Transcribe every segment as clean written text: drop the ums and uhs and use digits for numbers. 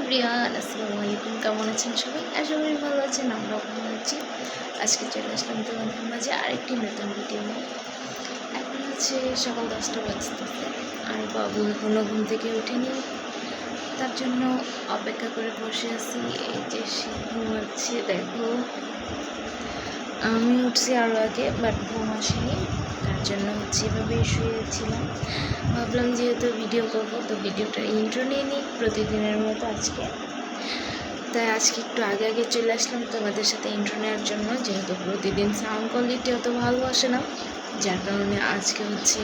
Everyone, আসসালামু আলাইকুম। কেমন আছেন সবাই? আশা করি ভালো আছেন। আমরাও ভালো আছি। আজকে চলে আসলাম তোমাদের মাঝে আরেকটি নতুন ভিডিও নিয়ে। এখন হচ্ছে সকাল 10টা বাজতেছে, আর বাবু এখনো ঘুম থেকে ওঠেনি। তার জন্য অপেক্ষা করে বসে আছি। এই যে সে ঘুমাচ্ছে, দেখো। আমি উঠছি আরও আগে, বাট ঘুম আসেনি। তার জন্য হচ্ছে এভাবেই শুয়েছিলাম। ভাবলাম যেহেতু ভিডিও করবো, তো ভিডিওটা ইন্ট্রো নিয়ে নিই প্রতিদিনের মতো আজকে। তাই আজকে একটু আগে আগে চলে আসলাম তোমাদের সাথে ইন্ট্রো নেওয়ার জন্য, যেহেতু প্রতিদিন সাউন্ড কোয়ালিটি অত ভালো আসে না। যার কারণে আজকে হচ্ছে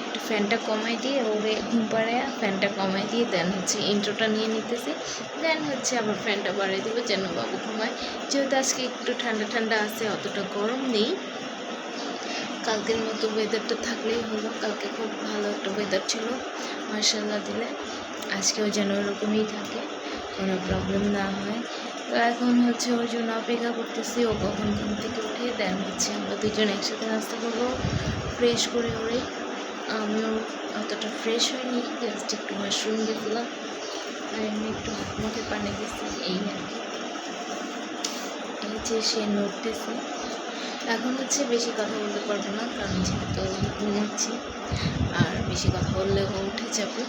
একটু ফ্যানটা কমাই দিয়ে, ওরে ঘুম পাড়ায় ফ্যানটা কমাই দিয়ে দেন হচ্ছে ইন্ট্রোটা নিয়ে নিতেছি। দেন হচ্ছে আবার ফ্যানটা বাড়িয়ে দেবো যেন বাবু ঘুমায়। যেহেতু আজকে একটু ঠান্ডা ঠান্ডা আছে, অতটা গরম নেই। কালকের মতো ওয়েদারটা থাকলেই হলো। কালকে খুব ভালো একটা ওয়েদার ছিল, মার্শাল্লাহ দিলে। আজকেও যেন ওরকমই থাকে, কোনো প্রবলেম না হয়। তো এখন হচ্ছে ওর জন্য অপেক্ষা করতেছি ও কখন ঘুম থেকে উঠে। দেন হচ্ছে আমরা দুজন একসাথে নাস্তা করবো ফ্রেশ করে ওরে। আমিও অতটা ফ্রেশ হয়নি, জাস্ট একটু ওয়াশরুম গেছিলাম, আর এমনি একটু হাত মুখে পানি দিচ্ছি, এই আর কি। এই যে সে নড়তেছে। এখন হচ্ছে বেশি কথা বলতে পারবো না, কারণ যেহেতু ঘুমাচ্ছি, আর বেশি কথা বললে ও উঠে যাবে।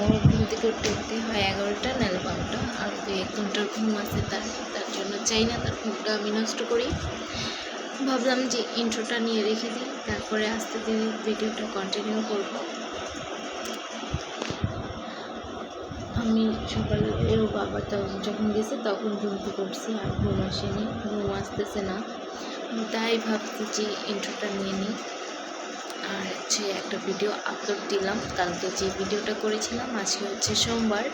ওর ঘুম থেকে উঠতে হয় 11টা নাহলে 12টা, আর 2-1 ঘন্টার ঘুম আছে তার জন্য চাই না তার ঘুমটা আমি নষ্ট করি। ভাবলাম যে ইন্ট্রোটা নিয়ে রেখে দিই, তারপরে আস্তে ধীরে ভিডিওটা কন্টিনিউ করব। আমি সকালে ও বাবা যখন গেছে তখন ঘুম থেকে উঠছি, আর ঘুম আসেনি, ঘুম আসতেছে না। তাই ভাবছি যে ইন্ট্রোটা নিয়ে নিই, আর হচ্ছে একটা ভিডিও আপলোড দিলাম। কালকে যে ভিডিওটা করেছিলাম, আজকে হচ্ছে সোমবার,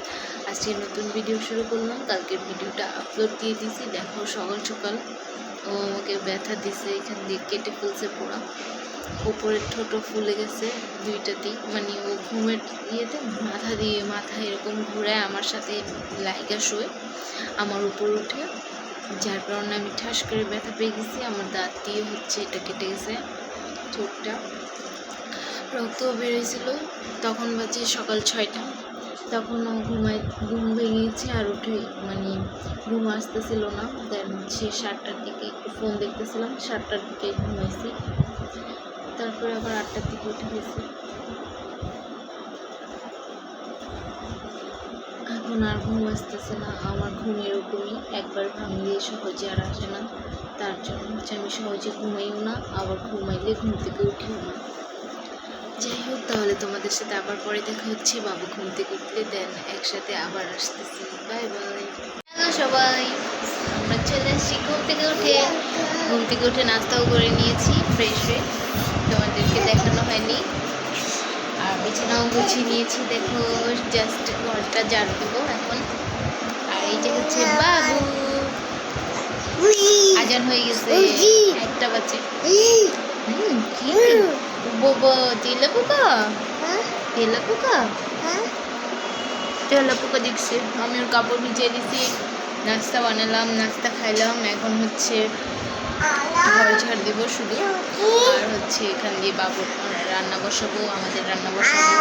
আজকে নতুন ভিডিও শুরু করলাম। কালকের ভিডিওটা আপলোড দিয়ে দিয়েছি। দেখো সকাল সকাল ও আমাকে ব্যথা দিছে, এখান দিয়ে কেটে ফেলছে পুরো। উপরের ঠোঁটো ফুলে গেছে দুইটাতেই, মানে ও ঘুমের ইয়েতে মাথা এরকম ঘুরে আমার সাথে লাইগা শোয় আমার উপর উঠে, যার কারণে আমি ঠাস করে ব্যথা পেয়ে গেছি। আমার দাঁত দিয়ে হচ্ছে এটা কেটে গেছে চোখটা, রক্তও বেরিয়েছিল। তখন বাজে সকাল 6টা। তখন ও ঘুম ভেঙে গেছে, আর উঠে মানে ঘুম আসতেছিল না। দেন হচ্ছে 7টার দিকে একটু ফোন দেখতেছিলাম, 7টার দিকে ঘুমাইছি। তারপরে আবার 8টার দিকে উঠে গেছি। এখন আর ঘুম আসতেছে না। আমার ঘুম এরকমই, একবার ভাঙলে সহজে আর আসে না। তার জন্য হচ্ছে আমি সহজে ঘুমাইও না, আবার ঘুমাইলে ঘুম থেকে উঠিও না। যাই হোক, তাহলে তোমাদের সাথে আবার পরে দেখা হচ্ছে বাবু ঘুম থেকে উঠলে। দেন একসাথে আবার আসতেছি। Bye bye. হ্যালো সবাই, আমরা চলে আসছি ঘুম থেকে উঠে নাস্তাও করে নিয়েছি ফ্রেশ হয়ে। তোমাদেরকে দেখানো হয়নি। আর বিছানাও গুছিয়ে নিয়েছি, দেখো। জাস্ট ঘরটা ঝাড়ু দেবো এখন। আর এই যে হচ্ছে বাবু, আজান হয়ে গেছে, 1টা বাজে। কি বাবা, তেলা পোকা দেখছে। আমি ওর কাপড় ভিজিয়ে দিছি, নাস্তা বানালাম, নাস্তা খাইলাম। এখন হচ্ছে ঘর ঝাড় দেবো শুধু, আর হচ্ছে এখান দিয়ে বাবুর রান্না বসাবো, আমাদের রান্না বসাবো।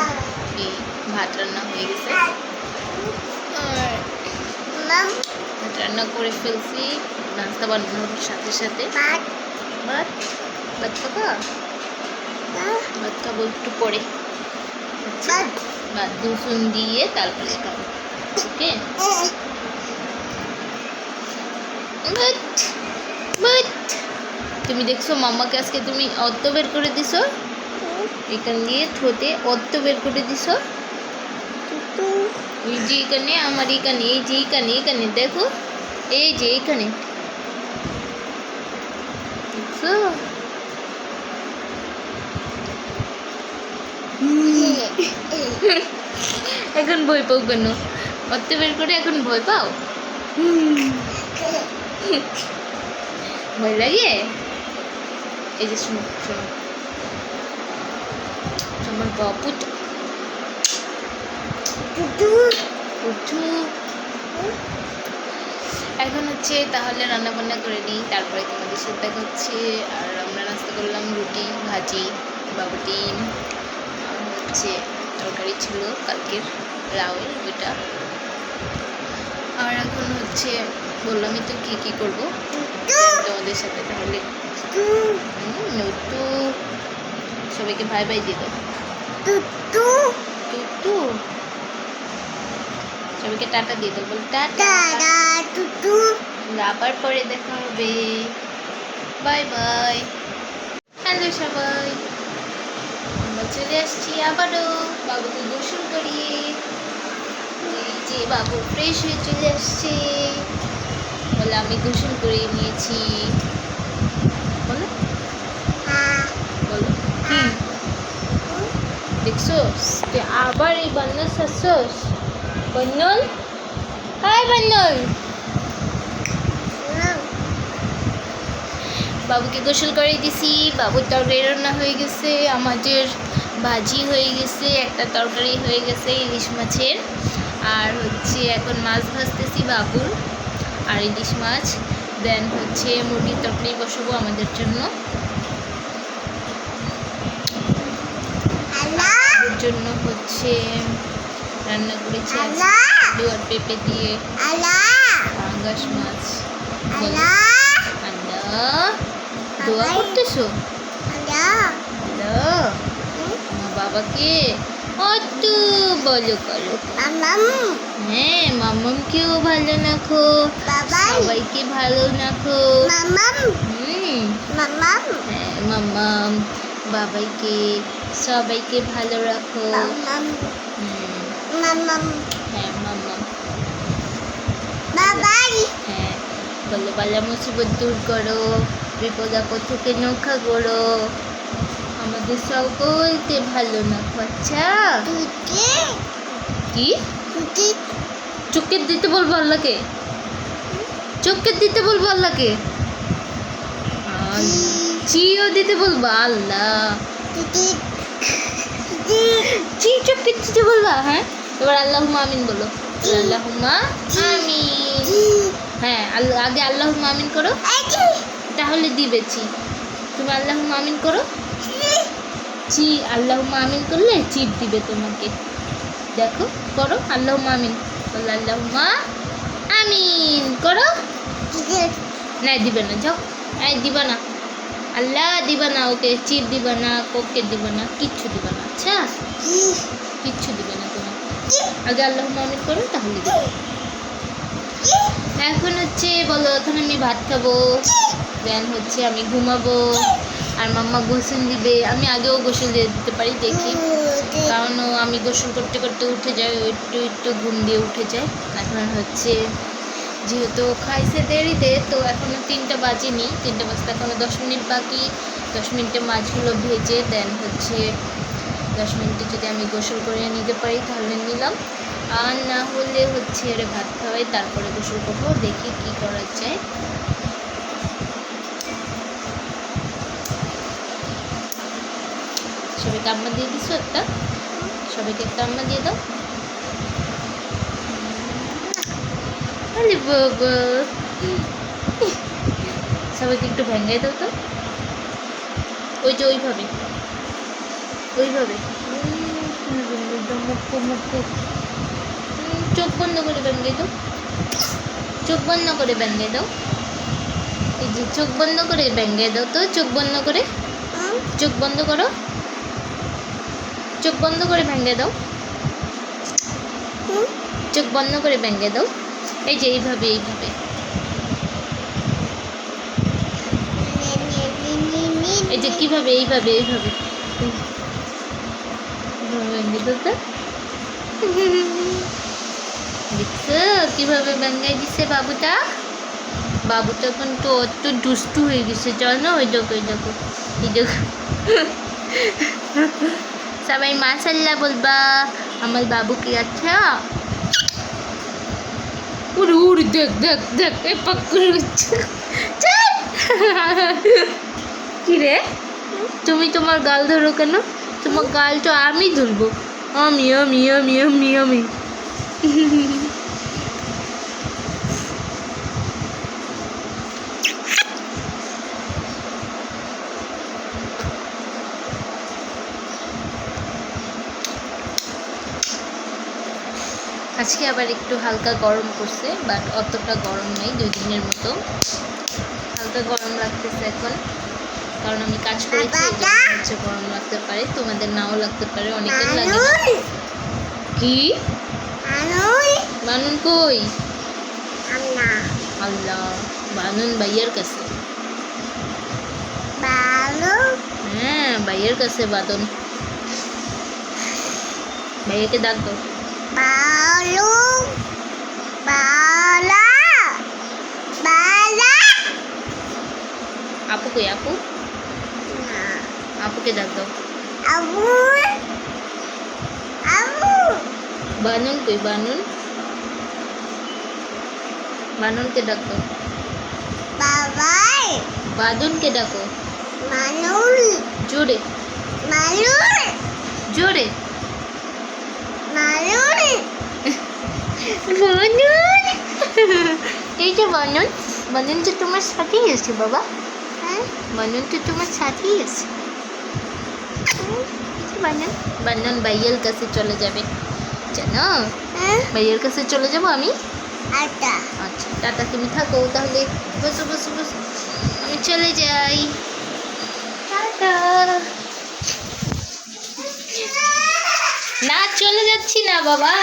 এই ভাত রান্না হয়ে গেছে, আর ভাত রান্না করে ফেলছি নাস্তা বানানোর সাথে সাথে। ভাত খাবো একটু পরে, ভাত দুসুন দিয়ে তারপরে খাবো। ওকে, তুমি দেখছো মাম্মাকে আজকে তুমি অর্থ বের করে দিছো, এখান দিয়ে ঠোঁটে অর্থ বের করে দিছো। এই যে এখানে, আমার এখানে, এই যে এখানে দেখো, এই যে এখানে দেখছো। এখন ভয় পাও কেন? অর্থ বের করে এখন ভয় পাও? ভয় লাগে? এই যে শোনো আমার বাবু এখন হচ্ছে তাহলে রান্না বান্না করে নিই, তারপরে তোমাদের সাথে দেখা হচ্ছে। আর আমরা নাস্তা করলাম রুটি ভাজি, বাবু ডিম, আর হচ্ছে তরকারি ছিল কালকের লাউয়ের, ওইটা। এখন হচ্ছে বললামই তো কি করবো তোমাদের সাথে, তাহলে নটু সবাইকে ভাই ভাই দিয়ে দাও। টুটু সবাইকে টাটা দিয়ে দাও, বল টাটা। আবার পরে দেখা হবে, বাই বাই। হ্যালো সবাই, আমরা চলে আসছি আবারও বাবুকে গোসল করিয়ে। এই যে বাবু ফ্রেশ হয়ে চলে আসছে, বলে আমি গোসল করিয়ে নিয়েছি। বলো বলো কি দেখছোস তুই আবার এই বান্নল শাসছোস? বান্নল, হাই বান্নল। বাবুকে গোসল করে দিছি, বাবুর তরকারি রান্না হয়ে গেছে, আমাদের ভাজি হয়ে গেছে, একটা তরকারি হয়ে গেছে ইলিশ মাছের, আর হচ্ছে এখন মাছ ভাজতেছি বাবুর আর ইলিশ মাছ। দেন হচ্ছে মুরগির তরকারি বসাবো আমাদের জন্য, জন্য হচ্ছে রান্না করেছি আলু আর পেঁপে দিয়ে পাঙ্গাস মাছ। দোয়া করতেছো? আমার বাবাকে অত বলো করো। হ্যাঁ, মামামকেও ভালো রাখো, সবাইকে ভালো রাখো। হ্যাঁ মামাম, বাবাইকে সবাইকে ভালো রাখো। হ্যাঁ মামাম, হ্যাঁ বলো বালা মুসিবত দূর করো, বিপদ আপদ থেকে রক্ষা করো, আমাদের সকলকে ভালো রাখো। আচ্ছা কি চোখের দিতে বলবো আল্লাহকে? চোখের দিতে বলবো আল্লাহকে? চিও দিতে বলবো? আল্লাহ চি চোখের দিতে বলবা? হ্যাঁ এবার আল্লাহুম্মা আমিন বলো, আল্লাহুম্মা আমিন। হ্যাঁ আগে আল্লাহুম্মা আমিন করো, তাহলে দিবে চি। তুমি আল্লাহুম্মা আমিন করো, চি আল্লাহুম্মা আমিন করলে চিপ দিবে তোমাকে। দেখো করো আল্লাহুম্মা আমিন, বলো আল্লাহুম্মা আমিন করো। না দিবে না, যাও দিবা না, আল্লাহ দিবা না, ওকে চিপ দিবা না, কোককে দিবা না, কিচ্ছু দিবা না। আচ্ছা কিচ্ছু দিবে না তোমার, আগে আল্লাহুম্মা আমিন করো তাহলে দিবে। এখন হচ্ছে বলো, এখন আমি ভাত খাবো, দেন হচ্ছে আমি ঘুমাবো, আর মাম্মা গোসল দিবে। আমি আগেও গোসল দিয়ে দিতে পারি দেখি, কারণ আমি গোসল করতে করতে উঠে যাই, একটু ঘুম দিয়ে উঠে যায়। এখন হচ্ছে যেহেতু খাইছে দেরিতে, তো এখনও 3টা বাজেনি, 3টা বাজতে এখনও 10 মিনিট বাকি। 10 মিনিটে মাছগুলো ভেজে দেন হচ্ছে 10 মিনিটে যদি আমি গোসল করে নিতে পারি তাহলে নিলাম, আর না হলে হচ্ছে এর ভাত খাওয়াই তারপরে গোসল করবো। দেখি কি করা যায়। সবাইকে আম্মা দিয়ে দিছো একটা, সবাইকে একটা আম্মা দিয়ে দাও। আরে বাবা, সবাইকে একটু ভেঙে দাও তো, ওই যে ওইভাবে চোখ বন্ধ করে ভেঙে দাও, চোখ বন্ধ করে ভেঙে দাও। এই যে চোখ বন্ধ করে ভেঙে দাও তো, চোখ বন্ধ করে, চোখ বন্ধ করো, চোখ বন্ধ করে ভেঙে দাও, চোখ বন্ধ করে ভেঙে দাও। এই যে এইভাবে এই যে কিভাবে এইভাবে ভেঙে দাও তো। দেখছো কিভাবে ভেঙে দিছে বাবুটা? বাবুটা কিন্তু অত দুষ্টু হয়ে গেছে, জানো? ওই দেখো সবাই মাশাআল্লাহ বলবা আমার বাবুকে। আচ্ছা উড় দেখ এ পাক্কুর কি রে, তুমি তোমার গাল ধরো কেন? তোমার গালটা আমি ধরবো, আমি আজকে আবার একটু হালকা গরম করছে, বাট অতটা গরম নেই, 2 দিনের মতো হালকা গরম লাগতেছে এখন, কারণ আমি কাজ করেছি, এই জন্য হচ্ছে গরম লাগতে পারে, তোমাদের নাও লাগতে পারে, অনেকের লাগে না। কি বানুন কই? আল্লাহ, বানুন ভাইয়ের কাছে। হ্যাঁ, ভাইয়ের কাছে বাদন। ভাইয়াকে ডাক দাও। আপু কই? আপু, আপুকে ডাক দাও। বানুন কই? বানুন, বানুনকে ডাক দাও। বাদুনকে ডাকো জোরে জোরে। বানুন, এই যে বানুন, বানুন তো তোমার সাথেই আছে বাবা। বানুন তো তোমার সাথেই আছে। বানুন, বানুন ভাইয়ের কাছে চলে যাবে জানো? ভাইয়ের কাছে চলে যাবো আমি। আচ্ছা, টাটা, তুমি থাকো তাহলে, বসো বসো বসো, আমি চলে যাই। টাটা। না, চলে যাচ্ছি না বাবা,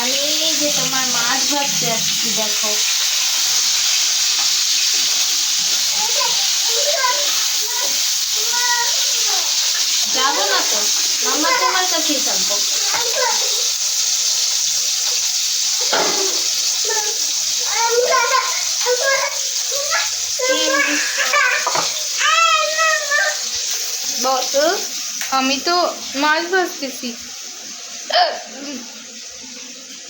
আমি যে তোমার মাছ ভাজতে আসছি, দেখো। যাবো না তো মাম্মা, তোমার কাছেই থাকবো। আমি তো মাছ ভাজতেছি।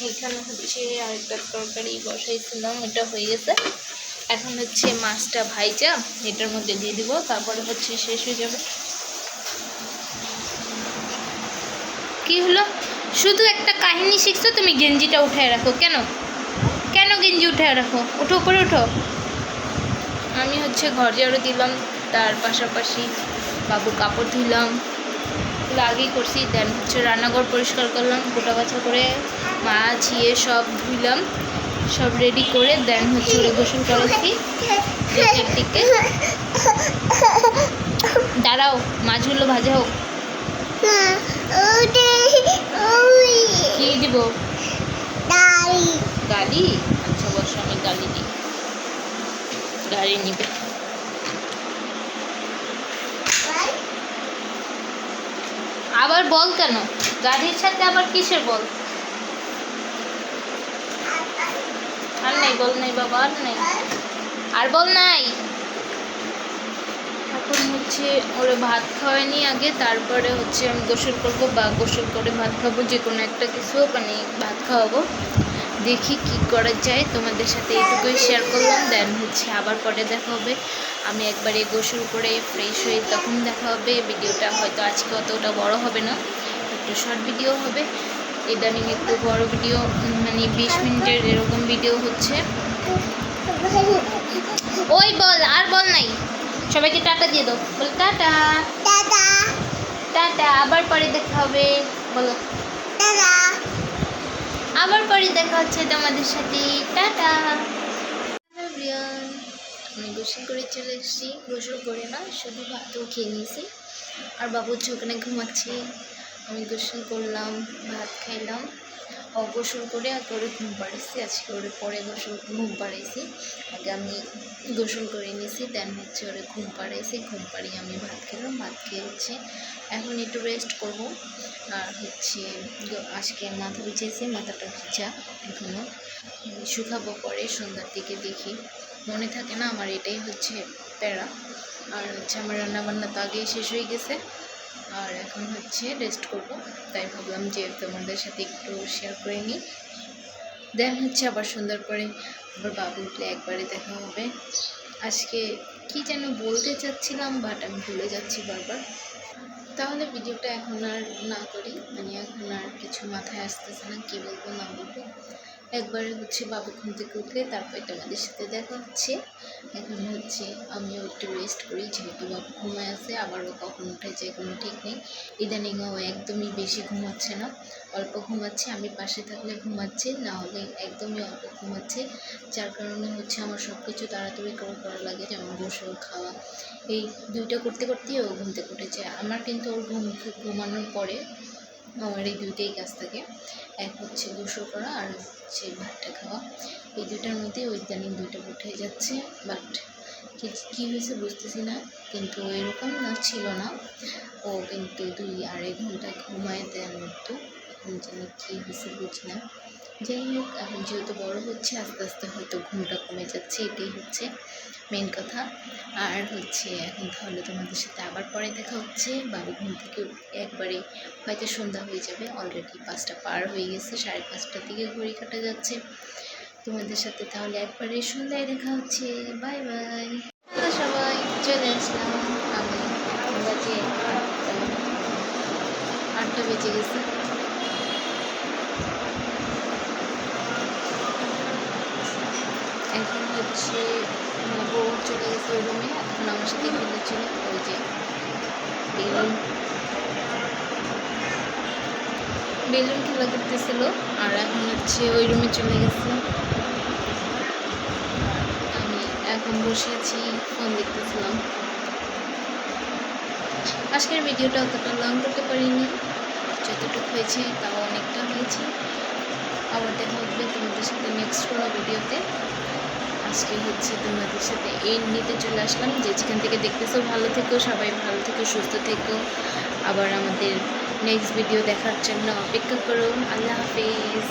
এখানে হচ্ছে আরেকটা তরকারি বসাইছিলাম, এটা হয়ে গেছে। এখন হচ্ছে মাছটা ভাইজা এটার মধ্যে দিয়ে দিব, তারপরে হচ্ছে শেষ হয়ে যাবে। কি হলো? শুধু একটা কাহিনী শিখছো তুমি? গেঞ্জিটা উঠায় রাখো কেন? কেন গেঞ্জি উঠায় রাখো? উঠো, উপরে উঠো। আমি হচ্ছে ঘর ঝাড়ু দিলাম, তার পাশাপাশি বাবু কাপড় ধুলাম, আগেই করছি। দেন হচ্ছে রান্নাঘর পরিষ্কার করলাম, গোটা বাছা করে মাছ সব ধুইলাম, সব রেডি করে দেন হচ্ছে ওরে গোসল করেছি। দিকে দাঁড়াও, মাছগুলো ভাজা হোক। কি দিব? গালি? আচ্ছা বসো, আমি গালি দিই, গাড়ি নিবে। আবার বল কেন? গাড়ির সাথে আবার কিসের বল? আর নাই, বল নাই বাবা, আর নাই, আর বল নাই। এখন হচ্ছে ওরে ভাত খাওয়াইনি আগে, তারপরে হচ্ছে আমি গোসল করবো, বা গোসল করে ভাত খাবো, যে কোনো একটা কিছু, মানে ভাত খাওয়াবো। দেখি কি করা যায়, তোমাদের সাথে এইটুকুই শেয়ার করলাম। দেন হচ্ছে আবার পরে দেখা হবে, আমি একবারে গোসল করে ফ্রেশ হয়ে তখন দেখা হবে। ভিডিওটা হয়তো আজকে অতটা বড় হবে না, একটু শর্ট ভিডিও হবে। ইদানিং একটু বড় ভিডিও, মানে 20 মিনিটের এরকম ভিডিও হচ্ছে। ওই বল, আর বল নাই। সবাইকে টাটা দিয়ে দাও, বল টাটা। টাটা, আবার পরে দেখা হবে, বলো আবার পরে দেখা হচ্ছে তোমাদের সাথে, টাটা। আমি গোসল করে চলে এসেছি, গোসল করে না, শুধু ভাতও খেয়ে নিয়েছি, আর বাবু হচ্ছে ওখানে ঘুমাচ্ছি। আমি গোসল করলাম, ভাত খাইলাম, গোসল করে আগে ওরে ঘুম পাড়াইছি, আজকে ওরে পরে ঘুম পাড়াইছি। আগে আমি গোসল করে নিয়েছি, দেন হচ্ছে ওরে ঘুম পাড়াইছি, ঘুম পাড়িয়ে আমি ভাত খেলাম, ভাত খেয়ে হচ্ছে এখন একটু রেস্ট করব। আর হচ্ছে আজকে মাথা বিছিয়েছি, মাথাটা ভিজা এখনও, শুকাবো পরে সন্ধ্যার দিকে, দেখি। মনে থাকে না আমার, এটাই হচ্ছে প্যারা। আর হচ্ছে আমার রান্নাবান্না তো আগেই শেষ হয়ে গেছে, আর এখন হচ্ছে রেস্ট করব, তাই ভাবলাম যে তোমাদের সাথে একটু শেয়ার করে নিই। দেন হচ্ছে আবার সুন্দর করে আবার বাবু উঠলে একবারে দেখা হবে। আজকে কি যেন বলতে চাচ্ছিলাম, বাট আমি ভুলে যাচ্ছি বারবার। তাহলে ভিডিওটা এখন আর না করি, মানে এখন আর কিছু মাথায় আসতেছে না, কী বলবো না বলবো। একবারে হচ্ছে বাবু ঘুম থেকে উঠলে তারপরে তোমাদের সাথে দেখা হচ্ছে। এখন হচ্ছে আমিও একটু রেস্ট করি, যেহেতু বাবু ঘুমায় আছে, আবারও কখন উঠে যায় কোনো ঠিক নেই। ইদানিংও একদমই বেশি ঘুমাচ্ছে না, অল্প ঘুমাচ্ছে। আমি পাশে থাকলে ঘুমাচ্ছে, না হলে একদমই অল্প ঘুমাচ্ছে। যার কারণে হচ্ছে আমার সব কিছু তাড়াতাড়ি করা লাগে, যেমন গোসল, খাওয়া, এই দুইটা করতে করতেই ও ঘুম থেকে উঠে যায়। আমার কিন্তু ওর ঘুমানোর পরে আমার এই দুইটাই কাজ থাকে। এক হচ্ছে গোসল করা আর হচ্ছে ভাতটা খাওয়া। এই দুইটার মধ্যে ওই ইদানিং দুইটা উঠে যাচ্ছে। বাট কী হয়েছে বুঝতেছি না, কিন্তু এরকম না ছিল না, ও কিন্তু 2-2.5 ঘন্টা ঘুমায় দেয় মতো। এখন যেন কী হয়েছে বুঝি না। যাই হোক, এখন যেহেতু বড় হচ্ছে, আস্তে আস্তে হয়তো ঘুমটা কমে যাচ্ছে, এটাই হচ্ছে মেন কথা। আর হচ্ছে এখন তাহলে তোমাদের সাথে আবার পরে দেখা হচ্ছে। বাবু ঘুম থেকে একবারে হয়তো সন্ধ্যা হয়ে যাবে, অলরেডি 5টা পার হয়ে গেছে, 5:30টার দিকে ঘড়ি কাটা যাচ্ছে। তোমাদের সাথে তাহলে একবারে সন্ধ্যায় দেখা হচ্ছে। Bye bye. হ্যালো সবাই, চলে আসলাম আমি। এখন বাজে 8টা বেজে গেছে। এখন হচ্ছে বউ চলে গেছে ওই রুমে, এখন আমার সাথে খেলেছিল ওই যে বেলুন বেলুন খেলা করতেছিল। আর এখন হচ্ছে ওই রুমে চলে গেছে। আমি এখন বসে আছি, ফোন দেখতেছিলাম। আজকের ভিডিওটা অতটা লং করতে পারিনি, যতটুকু হয়েছে তাও অনেকটা হয়েছে। আবার দেখা হবে তোমাদের সাথে নেক্সট কোনো ভিডিওতে। আজকে হচ্ছে তোমাদের সাথে এন্ড নিতে চলে আসলাম। যে যেখান থেকে দেখতেছো ভালো থেকো, সবাই ভালো থেকো, সুস্থ থেকো। আবার আমাদের নেক্সট ভিডিও দেখার জন্য অপেক্ষা করো। আল্লাহ হাফেজ।